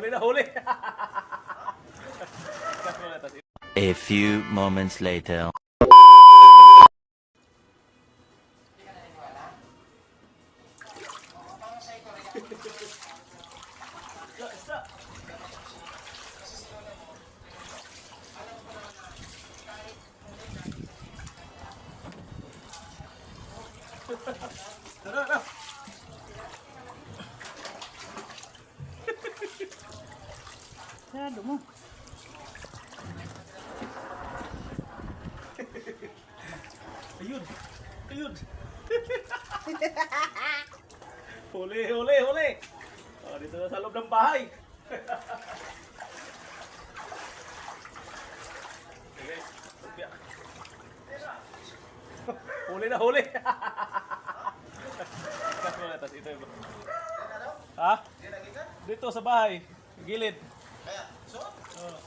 Huli na huli. A few moments later. Tara. Sarado mo. Ayun. Huli. Oh, dito na sa loob ng bahay. Okay, lumpia. Huli. Tapos ito yung... Ha? Dito sa bahay. Gilid. Kaya, so? Oh.